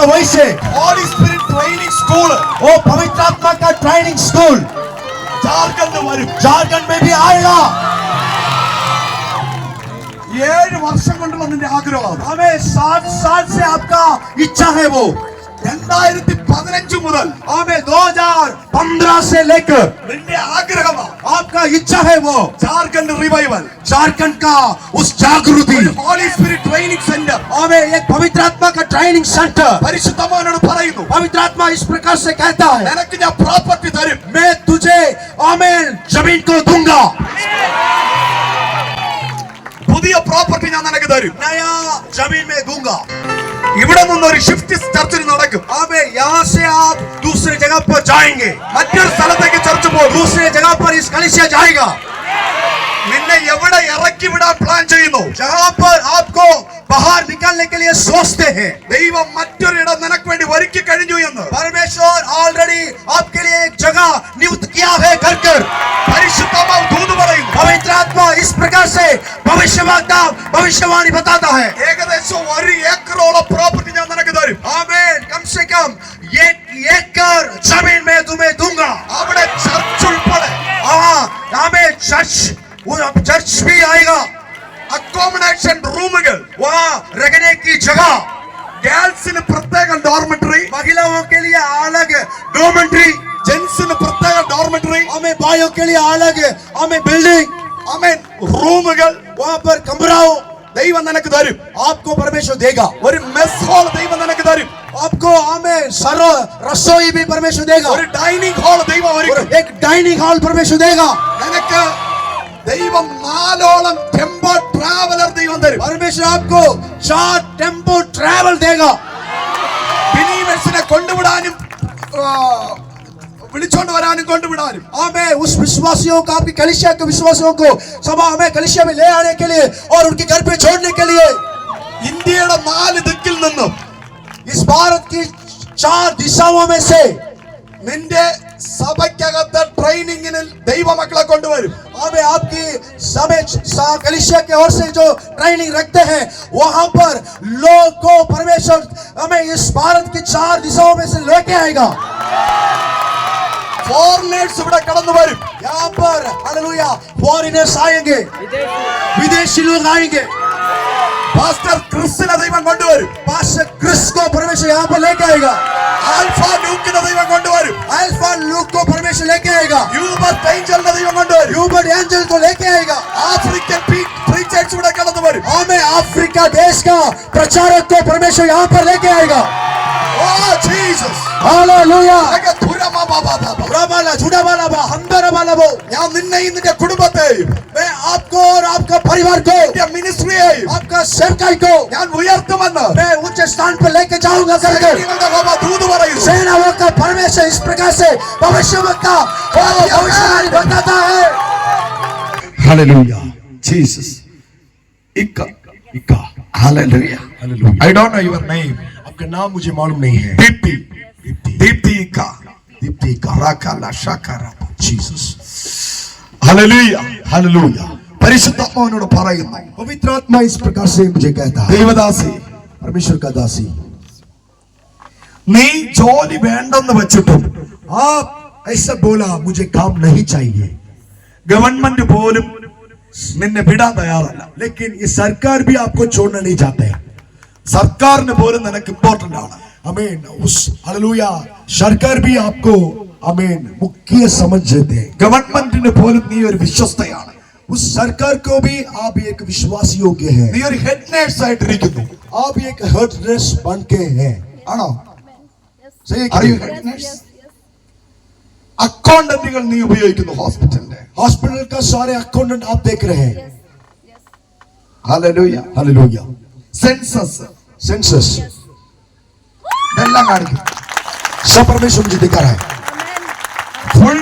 होगा वैसे Holy Spirit training school वो पवित्र आत्मा का ट्रेनिंग स्कूल झारखंड വരും. झारखंड में भी आएगा. 7 വർഷം കൊണ്ടുള്ള നിന്റെ ആഗ്രഹമാണ്. हमें 7 साल से आपका इच्छा है वो 2015 മുതൽ हमें 2015 से लेकर നിന്റെ ആഗ്രഹമാണ്. आपका इच्छा है वो झारखंड रिवाइवल, झारखंड का उस जागृति Holy Spirit training center. हमें एक पवित्र आत्मा का ट्रेनिंग सेंटर പരിശുദ്ധാത്മാവിനോട് പറയുന്നു, पवित्र आत्मा इस प्रकार से कहता है നിനക്ക് ഞാൻ പ്രോപ്പർട്ടി തരും. मैं तुझे आमेन जमीन को दूंगा. പുതിയ പ്രോപ്പർട്ടി ഞാൻ നിനക്ക് തരും. नया जमीन में दूंगा. ഇവിടെ നിന്ന് ഒരു ഷിഫ്റ്റ് ചർച്ചിൽ നടക്കും. हमें यहाँ से आप दूसरे जगह पर जाएंगे, മറ്റൊരു സ്ഥലത്തേക്ക് ചർച്ച പോകും. दूसरे जगह पर इस कलीसिया जाएगा. നിന്നെ എവിടെ ഇറക്കി വിടാൻ പ്ലാൻ ചെയ്യുന്നു, जहाँ पर आपको बाहर निकालने के लिए सोचते हैं, ദൈവം മറ്റൊരിടം നിനക്ക് വേണ്ടി ഒരുക്കി കഴിഞ്ഞു എന്ന് परमेश्वर ऑलरेडी आपके लिए एक जगह नियुक्त किया है कर कर. പരിശുദ്ധാത്മാവ് ദൂത് പറയുന്നു. पवित्र आत्मा इस प्रकार से भविष्यवाणी बताता है. ഏകദേശം 1 ഏക്കറോളം പ്രോപ്പർട്ടി ഞാൻ നിനക്ക് തരും. आमीन. कम से कम 1 एकड़ जमीन में तुम्हें दूंगा. അവിടെ ചർച്ച് ഉൾപ്പെടെ हाँ, हमें चर्च भी आएगा. അക്കോമഡേഷൻ റൂമുകൾ, वहाँ रहने की जगह, ഗേൾസിന് പ്രത്യേക ഡോർമെറ്ററി, महिलाओं के लिए अलग डोमेट्री, ജെന്റ്സിന് പ്രത്യേക ഡോർമെറ്ററി, हमें भाइयों के लिए अलग हमें बिल्डिंग, ആമേൻ, റൂമുകൾ वहाँ पर कमराओं ദൈവം നിനക്ക് തരും. आपको परमेश्वर देगा. ഒരു മെസ് ഹാൾ ദൈവം നിനക്ക് തരും. आपको हमें सर्व रसोई भी परमेश्वर देगा. ഒരു ഡൈനിങ് ഹാൾ ദൈവം ഒരുക്കും. एक डाइनिंग हॉल परमेश्वर देगा. നിനക്ക് ദൈവം 4ഓളം ടെമ്പോ ട്രാവലർ ദൈവം തരും. परमेश्वर आपको 4 टेम्पो ट्रैवल देगा. ബിലീവേഴ്സിനെ കൊണ്ടുവിടാനും വിളിച്ചോണ്ട് വരാനും കൊണ്ടുവിടാനും हमें उस विश्वासियों को, आपकी कलीसिया के विश्वासियों को सभा हमें कलीसिया में ले आने के लिए और उनके घर पे छोड़ने के लिए ഇന്ത്യയുടെ 4 ദിക്കിൽ നിന്നും इस भारत की 4 दिशाओं में से നിന്റെ സഭയ്ക്കകത്ത് ട്രെയിനിങ്ങിന് ദൈവമക്കളെ കൊണ്ടുവരും. हमें आपकी समय कलीसिया के ओर से जो ट्रेनिंग रखते हैं वहां पर लोग को परमेश्वर हमें इस भारत की 4 दिशाओं में से लेके आएगा. ഫോറിനേഴ്സ് ഇവിടെ കടന്നു വരും. यहाँ पर हालेलुया फॉरेनर्स आएंगे, विदेशी लोग आएंगे. പാസ്റ്റർ ക്രിസ്റ്റിനെ ദൈവം കൊണ്ടുവരും. पास्टर क्रिस को परमेश्वर यहाँ पर लेके आएगा. ആൽഫ ലൂക്കിനെ ദൈവം കൊണ്ടുവരും. अल्फा लूक को परमेश्वर लेके आएगा. യൂബർട്ട് ഏഞ്ചലിനെ ദൈവം കൊണ്ടുവരും. ह्यूबर्ट एंजल को लेके आएगा. ആഫ്രിക്കൻ പ്രീച്ചേഴ്സ് ഇവിടെ കടന്നു വരും. हमें अफ्रीका देश का प्रचारक को परमेश्वर यहाँ पर लेके आएगा. Oh Jesus, hallelujah. ഞാൻ നിന്നെയും നിന്റെ കുടുംബത്തെയും मैं आपको और आपका परिवार को, നിന്റെ മിനിസ്ട്രിയെയും आपका सेवकाई को ഞാൻ ഉയർത്തുമെന്ന് मैं उच्च स्थान पर लेके जाऊंगा कर कर സൈന്യങ്ങളുടെ യഹോവ ദൂത് പറയുന്നു. सेनाओं का परमेश्वर इस प्रकार से भविष्यवक्ता और भविष्यवाणी बताता है. Hallelujah. Jesus. Ika. Hallelujah. I don't know your name. आपका नाम मुझे मालूम नहीं है. Deepti Ika. Rakala Shakara. Jesus. Hallelujah. പരിശുദ്ധാത്മാവിനോട് പറയുന്നു, पवित्र आत्मा इस प्रकार से मुझे कहता है, ദൈവദാസി, परमेश्वर का दासी, നീ ജോലി വേണ്ടെന്ന് വെച്ചിട്ടും आप ऐसा बोला मुझे काम नहीं चाहिए, ഗവൺമെന്റ് പോലും നിന്നെ വിടാൻ തയ്യാറല്ല. लेकिन ये सरकार भी आपको छोड़ना नहीं चाहते हैं. സർക്കാരിന് പോലും നിനക്ക് ഇമ്പോർട്ടന്റ് ആണ്. आमीन. उस हालेलुया सरकार भी आपको आमीन मुख्य समझ लेते हैं. ഗവൺമെന്റിന് പോലും നീ ഒരു വിശ്വസ്തയാണ്. उस सरकार को भी आप एक विश्वास योग्य है. നീ ഒരു ഹെഡ് നേഴ്സ് ആയിട്ടിരിക്കുന്നു. आप एक हेड नर्स बन के हैं. ആണോ? सही है Are you क्या? head nurse? അക്കൗണ്ടന്റുകൾ നീ ഉപയോഗിക്കുന്നു ഹോസ്പിറ്റലിന്റെ. हॉस्पिटल का सारे अकाउंटेंट आप देख रहे हैं. ഹല്ലേലൂയ. हालेलुया. സെൻസസ് सेंसस എല്ലാം കാണിക്കും. सब परमेश्वर मुझे दिखा रहा है. ഫുൾ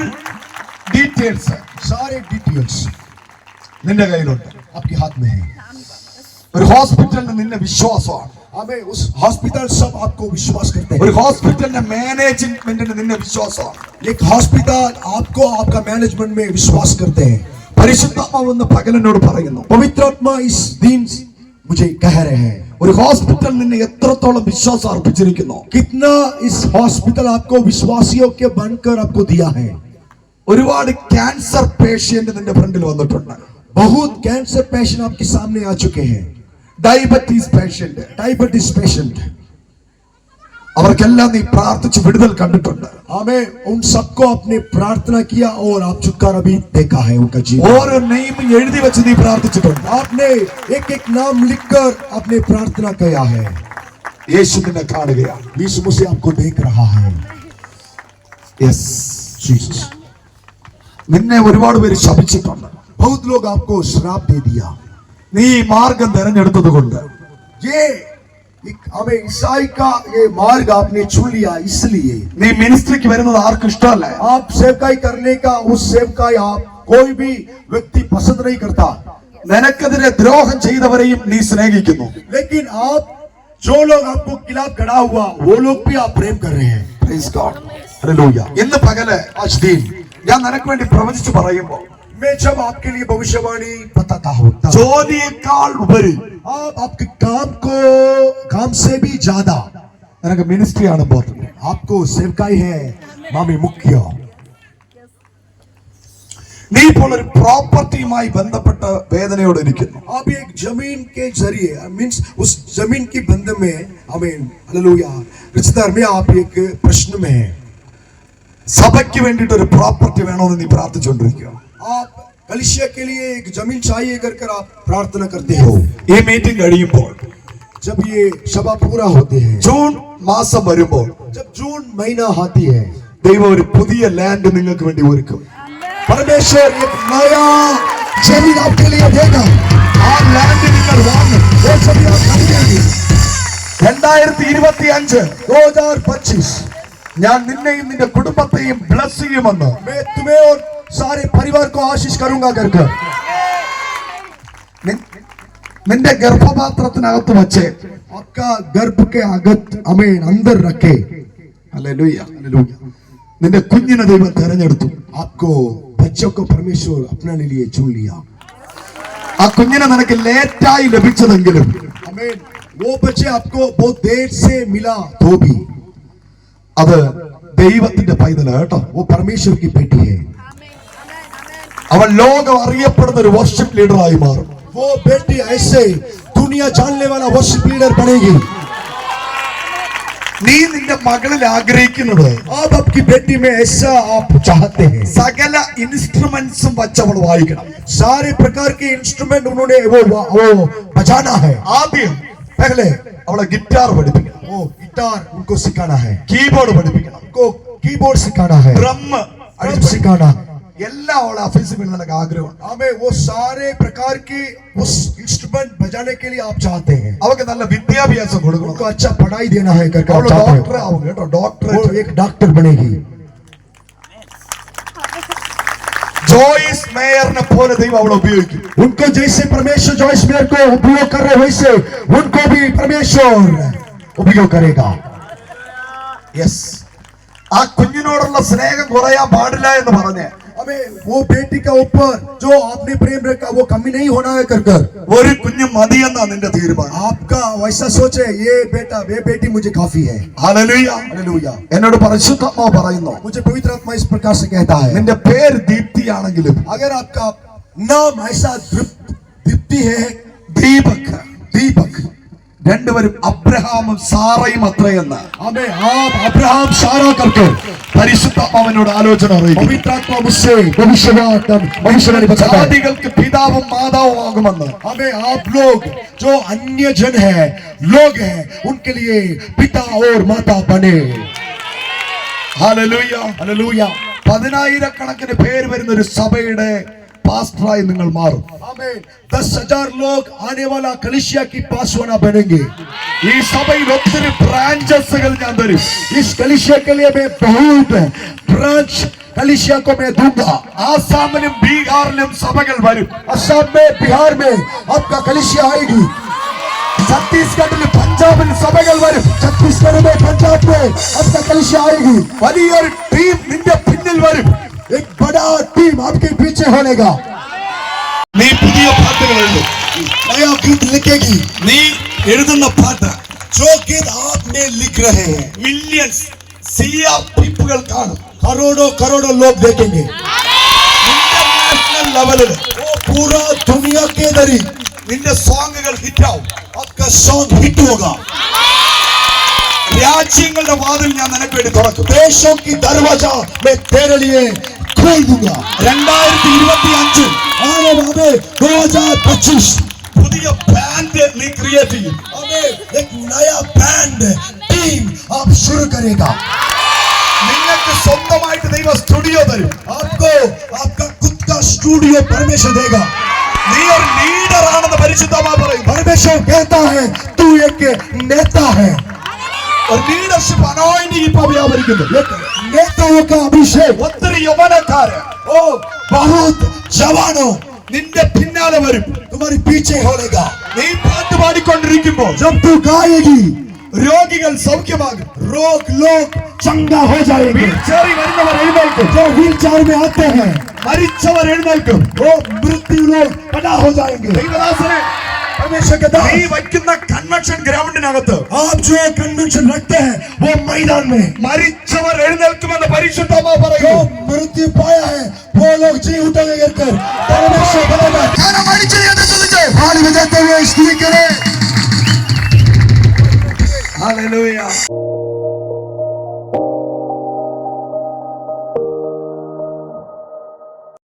ഡീറ്റെയിൽസ് सारे डिटेल्स നിന്റെ കയ്യിലുണ്ട്. आपके हाथ में है. ഒരു ഹോസ്പിറ്റലിന് നിന്നെ വിശ്വാസമാണ്. हमें उस हॉस्पिटल सब आपको विश्वास करते हैं. ഒരു ഹോസ്പിറ്റലിന്റെ മാനേജ്മെന്റിന് നിന്നെ വിശ്വാസമാണ്. एक हॉस्पिटल आपको आपका मैनेजमेंट में विश्वास करते हैं. പരിശുദ്ധാത്മാവ് എന്ന് പകലിനോട് പറയുന്നു, पवित्र आत्मा इस दिन मुझे कह रहे हैं, ഒരു ഹോസ്പിറ്റൽ നിന്നെ എത്രത്തോളം വിശ്വാസം അർപ്പിച്ചിരിക്കുന്നു. कितना इस हॉस्पिटल आपको विश्वासियों के बनकर आपको दिया है. ഒരുപാട് ക്യാൻസർ പേഷ്യന്റ് നിന്റെ ഫ്രണ്ടിൽ വന്നിട്ടുണ്ട്. बहुत कैंसर पेशेंट आपके सामने आ चुके हैं. ഡയബറ്റീസ് പേഷ്യന്റ്, डायबिटीज पेशेंट, അവർക്കെല്ലാം നീ പ്രാർത്ഥിച്ച് വിടുതൽ കണ്ടിട്ടുണ്ട്. हमें उन सबको आपने प्रार्थना किया और आप छुटकारा भी देखा है उनका जीवन. ഓരോ നെയിമും എഴുതി വെച്ച് നീ പ്രാർത്ഥിച്ചിട്ടുണ്ട്. आपने एक एक नाम लिखकर आपने प्रार्थना किया है. യേശു നിന്നെ കാണുകയാണ്. यीशु मसीह आपको देख रहा है. Yes, Jesus. നിന്നെ ഒരുപാട് പേര് ശപിച്ചിട്ടുണ്ട്. बहुत लोग आपको श्राप दे दिया. നീ ഈ മാർഗം തെരഞ്ഞെടുത്തത് കൊണ്ട്. हमें ईसाई का ये मार्ग आपने चुन लिया, इसलिए നീ മിനിസ്ട്രിക്ക് വരുന്നത് ആർക്കും ഇഷ്ടമല്ല. आप सेवकाई करने का उस सेवकाई आप कोई भी व्यक्ति पसंद नहीं करता. നിനക്കെതിരെ ദ്രോഹം ചെയ്തവരെയും നീ സ്നേഹിക്കുന്നു. लेकिन आप जो लोग आपको खिलाफ खड़ा हुआ वो लोग भी आप प्रेम कर रहे हैं. Praise God. Hallelujah. ഇന്ന് പകല് ഞാൻ നിനക്ക് വേണ്ടി പ്രവചിച്ചു പറയുമ്പോൾ मैं जब आपके लिए भविष्यवाणी बताता हूँ ജോലിയേക്കാൾ ഉപരി आप आपके काम से भी ज्यादा നിനക്ക് മിനിസ്ട്രി ആണ് ഇമ്പോർട്ടന്റ്. आपको सेवकाई है मामी मुख्य. നീ ഇപ്പോൾ ഒരു പ്രോപ്പർട്ടിയുമായി ബന്ധപ്പെട്ട വേദനയോടെ ഇരിക്കുന്നു. आप एक जमीन के जरिए मीन्स उस जमीन की बंध में आमीन हालेलुया रिश्तेदार में आप एक प्रश्न में है. സഭയ്ക്ക് വേണ്ടിയിട്ട് ഒരു പ്രോപ്പർട്ടി വേണമെന്ന് നീ പ്രാർത്ഥിച്ചുകൊണ്ടിരിക്കുക. आप कलीसिया के लिए एक जमीन चाहिए कर आप प्रार्थना करते हो. ഈ മീറ്റിംഗ് കഴിയുമ്പോൾ, जब ये सभा पूरा होते हैं, ജൂൺ മാസം വരുമ്പോൾ जब जून महीना आती है, ദൈവം ഒരു പുതിയ ലാൻഡ് നിങ്ങൾക്ക് വേണ്ടി ഒരുക്കും. परमेश्वर एक नया जमीन आपके लिए देगा. ആ ലാൻഡ് നിങ്ങൾ വാങ്ങും. वो जमीन आप खरीदेंगे. 2025 2025 ഞാൻ നിന്നെയും നിന്റെ കുടുംബത്തെയും ബ്ലസ് ചെയ്യുമെന്ന് मैं तुम्हें और सारे परिवार को आशीष करूंगा कर നിന്റെ ഗർഭപാത്രത്തിനകത്ത് വെച്ച് आपका गर्भ के आगत अमीन अंदर रखे. Hallelujah, hallelujah. നിന്റെ കുഞ്ഞിനെ ദൈവം തെരഞ്ഞെടുത്തു. आपको बच्चों को परमेश्वर अपने लिए चुन लिया. ആ കുഞ്ഞിനെ നിനക്ക് ലേറ്റായി ലഭിച്ചതെങ്കിലും अमीन वो बच्चे आपको बहुत देर से मिला तो भी അത് ദൈവത്തിന്റെ പൈതലാണ് കേട്ടോ. वो परमेश्वर की बेटी है. അവൻ ലോകം അറിയപ്പെടുന്ന ഒരു വർഷിപ്പ് ലീഡറായി മാറും. वो बेटी ऐसे दुनिया जानने वाला वर्शिप लीडर बनेगी. നീ നിന്റെ മകളിൽ ആഗ്രഹിക്കുന്നത് आप आपकी बेटी में ऐसा आप चाहते हैं സകല ഇൻസ്ട്രുമെന്റ്സും വച്ചവൾ വായിക്കണം. सारे प्रकार के इंस्ट्रूमेंट उन्होंने वो बजाना है. ആദ്യം पहले അവളെ ഗിറ്റാർ പഠിപ്പിക്കണം, वो गिटार उनको सिखाना है, കീബോർഡ് പഠിപ്പിക്കണം, उनको कीबोर्ड सिखाना है, ഡ്രം सिखाना है. എല്ലാം അവളെ അഭ്യസിപ്പിക്കണം നിനക്ക് ആഗ്രഹമുണ്ട്. हमें वो सारे प्रकार के उस इंस्ट्रूमेंट बजाने के लिए आप चाहते हैं. അവൾക്ക് നല്ല വിദ്യാഭ്യാസം കൊടുക്കണം. उनको अच्छा पढ़ाई देना है करके आप അവള് चाहते ഡോക്ടർ हैं. ആവും കേട്ടോ, ഡോക്ടർ. वो एक डॉक्टर बनेगी. ജോയിസ് മേയറിനെ പോലെ ദൈവം അവളെ ഉപയോഗിക്കും. उनको जैसे परमेश्वर जॉइस मेयर को उपयोग कर रहे वैसे उनको भी परमेश्वर उपयोग करेगा. യെസ്, ആ കുഞ്ഞിനോടുള്ള സ്നേഹം കുറയാൻ പാടില്ല എന്ന് പറഞ്ഞ് हमें वो बेटी का ऊपर जो आपने प्रेम रखा वो कमी नहीं होना है कर ഒരു കുഞ്ഞ് മതിയെന്നാ നിന്റെ തീരുമാനം. आपका वैसा सोच है ये बेटा ये बेटी मुझे काफी है. ഹല്ലേലൂയ. हालेलुया. എന്നോട് പരിശുദ്ധാത്മാവ് പറയുന്നു, मुझे पवित्र आत्मा इस प्रकार से कहता है നിന്റെ പേര് ദീപ്തിയാണെങ്കിലും अगर आपका नाम ऐसा दीप्ति है ദീപക്, दीपक, രണ്ടുപേരും അബ്രഹാമും സാറയും അത്രയെന്ന് हमें आप अब्राहम सारा करके പരിശുദ്ധാത്മാവിനോട് ആലോചന അറിയിക്കും. पवित्र आत्मा मुझसे भविष्यवाणी बताता है. ജാതികൾക്ക് പിതാവും മാതാവുമാകുമെന്ന് हमें आप लोग जो अन्य जन है लोग हैं उनके लिए पिता और माता बने. ഹല്ലേലൂയ. हालेलुया. 10,000 പേര് വരുന്ന ഒരു സഭയുടെ പാസ്റ്ററായി നിങ്ങൾ മാറും. हमें 10,000 लोग आने वाला कलीसिया की पासवाना बनेंगे. ഈ സഭയിൽ ഒത്തിരി ബ്രാഞ്ചസുകൾ ഞാൻ തരും. इस कलीसिया के लिए मैं बहुत ब्रांच कलीसिया को मैं दूंगा. ആസാമിലും ബീഹാറിലും സഭകൾ വരും. असम में बिहार में आपका कलीसिया आएगी. ഛത്തീസ്ഗഡിലും പഞ്ചാബിലും സഭകൾ വരും. छत्तीसगढ़ में पंजाब में आपका कलीसिया आएगी. വലിയൊരു ടീം നിന്റെ പിന്നിൽ വരും. एक बड़ा टीम आपके पीछे होगा. നീ പുതിയ പാട്ടുകൾ എഴുതും. नया गीत लिखेगी. നീ എഴുതുന്ന പാട്ട് जो गीत आपने लिख रहे हैं മില്യൺസ് പീപ്പിൾ കാണും करोड़ों करोड़ों लोग देखेंगे ഇന്റർനാഷണൽ ലെവലിൽ वो पूरा दुनिया के अंदर ही നിന്റെ സോങ്ങുകൾ ഹിറ്റ് ആവും आपका सॉन्ग हिट होगा രാജ്യങ്ങളുടെ വാതിൽ ഞാൻ നിനക്ക് വേണ്ടി തുറക്കും देशों की दरवाजा मैं तेरे लिए खोल दूंगा 2025 आने वाले 2025 പുതിയ ബാൻഡ് നീ ക്രിയേറ്റ് ചെയ്യും हमें एक नया बैंड टीम आप शुरू करेगा നിങ്ങൾക്ക് സ്വന്തമായിട്ട് ദൈവം സ്റ്റുഡിയോ തരും आपको आपका खुद का स्टूडियो परमेश्वर देगा നീ ഒരു ലീഡർ ആണെന്ന് പരിശുദ്ധാത്മാവ് പറയും परमेश्वर कहता है तू एक नेता है ഒരു ലീഡർഷിപ്പ് അനോയിന്റിംഗ് ഇപ്പോ വ്യാപരിക്കുന്നു एक नेताओं का अभिषेक ഒത്തിരി യൗവനക്കാര് ओ बहुत जवानों നിന്റെ പിന്നാലെ വരും तुम्हारे पीछे होगा നീ പാട്ട് പാടിക്കൊണ്ടിരിക്കുമ്പോൾ जब तू गाएगी രോഗികൾ സൗഖ്യമാകും रोग लोग चंगा हो जाएंगे വീൽചെയറിൽ വരുന്നവർ എഴുന്നേൽക്കും जो व्हील चेयर में आते हैं മരിച്ചവർ എഴുന്നേൽക്കും वो मृत्यु लोग बड़ा हो जाएंगे ദൈവദാസനെ परमेश्वर के നീ दास വയ്ക്കുന്ന കൺവെൻഷൻ ഗ്രൗണ്ടിനകത്ത് आप जो कन्वेंशन रखते हैं वो मैदान में മരിച്ചവർ എഴുന്നേൽക്കുമെന്ന് പരിശുദ്ധാത്മാവ് जो പറയുന്നു मृत्यु पाया है वो लोग जी उठेंगे करकर परमेश्वर बताएगा हाल बजाते हुए स्तुति करें ഹല്ലേലൂയ